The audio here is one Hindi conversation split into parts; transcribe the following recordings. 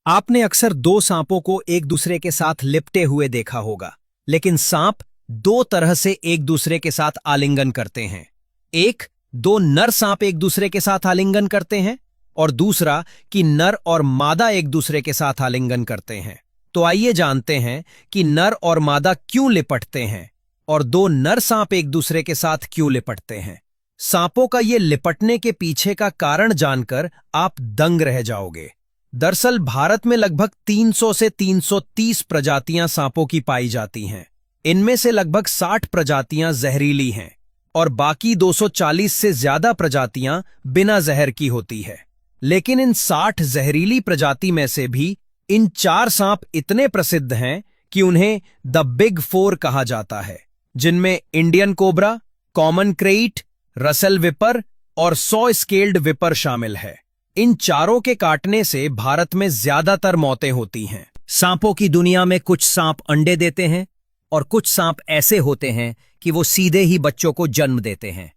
आपने अक्सर दो सांपों को एक दूसरे के साथ लिपटे हुए देखा होगा, लेकिन सांप दो तरह से एक दूसरे के साथ आलिंगन करते हैं। एक, दो नर सांप एक दूसरे के साथ आलिंगन करते हैं, और दूसरा कि नर और मादा एक दूसरे के साथ आलिंगन करते हैं। तो आइए जानते हैं कि नर और मादा क्यों लिपटते हैं और दो नर सांप एक दूसरे के साथ क्यों लिपटते हैं। सांपों का ये लिपटने के पीछे का कारण जानकर आप दंग रह जाओगे। दरअसल भारत में लगभग 300 से 330 प्रजातियां सांपों की पाई जाती हैं। इनमें से लगभग 60 प्रजातियां जहरीली हैं और बाकी 240 से ज्यादा प्रजातियां बिना जहर की होती है। लेकिन इन 60 जहरीली प्रजाति में से भी इन 4 सांप इतने प्रसिद्ध हैं कि उन्हें द बिग 4 कहा जाता है, जिनमें इंडियन कोबरा, कॉमन क्रेइट, रसेल विपर और 100 स्केल्ड विपर शामिल है। इन चारों के काटने से भारत में ज्यादातर मौतें होती हैं। सांपों की दुनिया में कुछ सांप अंडे देते हैं और कुछ सांप ऐसे होते हैं कि वो सीधे ही बच्चों को जन्म देते हैं।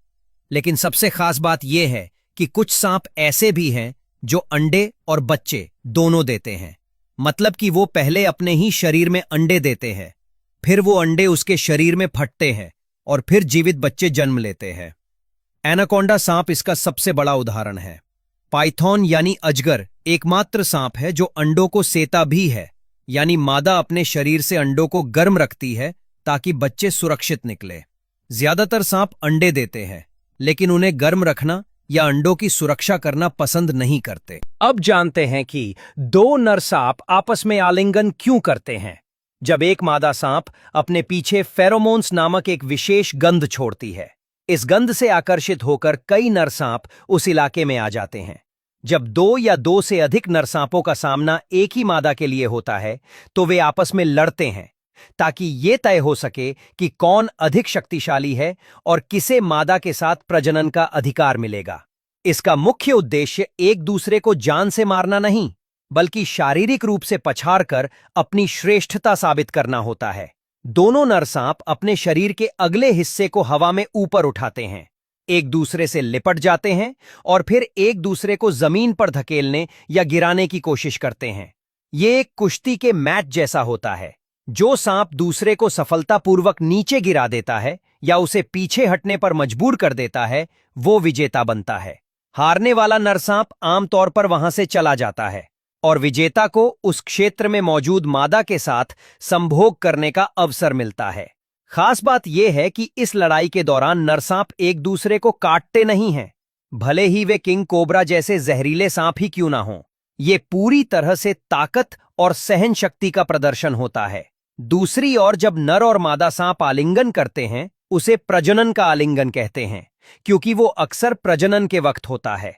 लेकिन सबसे खास बात यह है कि कुछ सांप ऐसे भी हैं जो अंडे और बच्चे दोनों देते हैं। मतलब कि वो पहले अपने ही शरीर में अंडे देते हैं, फिर वो अंडे उसके शरीर में फटते हैं और फिर जीवित बच्चे जन्म लेते हैं। एनाकोंडा सांप इसका सबसे बड़ा उदाहरण है। पाइथॉन यानी अजगर एकमात्र सांप है जो अंडों को सेता भी है, यानी मादा अपने शरीर से अंडों को गर्म रखती है ताकि बच्चे सुरक्षित निकले। ज्यादातर सांप अंडे देते हैं, लेकिन उन्हें गर्म रखना या अंडों की सुरक्षा करना पसंद नहीं करते। अब जानते हैं कि दो नर सांप आपस में आलिंगन क्यों करते हैं। जब एक मादा सांप अपने पीछे फेरोमोन्स नामक एक विशेष गंध छोड़ती है, इस गंध से आकर्षित होकर कई नर सांप उस इलाके में आ जाते हैं। जब दो या दो से अधिक नर सांपों का सामना एक ही मादा के लिए होता है, तो वे आपस में लड़ते हैं ताकि यह तय हो सके कि कौन अधिक शक्तिशाली है और किसे मादा के साथ प्रजनन का अधिकार मिलेगा। इसका मुख्य उद्देश्य एक दूसरे को जान से मारना नहीं, बल्कि शारीरिक रूप से पछाड़कर अपनी श्रेष्ठता साबित करना होता है। दोनों नर सांप अपने शरीर के अगले हिस्से को हवा में ऊपर उठाते हैं, एक दूसरे से लिपट जाते हैं और फिर एक दूसरे को जमीन पर धकेलने या गिराने की कोशिश करते हैं। यह एक कुश्ती के मैच जैसा होता है। जो सांप दूसरे को सफलतापूर्वक नीचे गिरा देता है या उसे पीछे हटने पर मजबूर कर देता है, वो विजेता बनता है। हारने वाला नर सांप आमतौर पर वहां से चला जाता है और विजेता को उस क्षेत्र में मौजूद मादा के साथ संभोग करने का अवसर मिलता है। खास बात यह है कि इस लड़ाई के दौरान नरसांप एक दूसरे को काटते नहीं हैं, भले ही वे किंग कोबरा जैसे जहरीले सांप ही क्यों ना हों। ये पूरी तरह से ताकत और सहन शक्ति का प्रदर्शन होता है। दूसरी ओर जब नर और मादा सांप आलिंगन करते हैं, उसे प्रजनन का आलिंगन कहते हैं, क्योंकि वो अक्सर प्रजनन के वक्त होता है।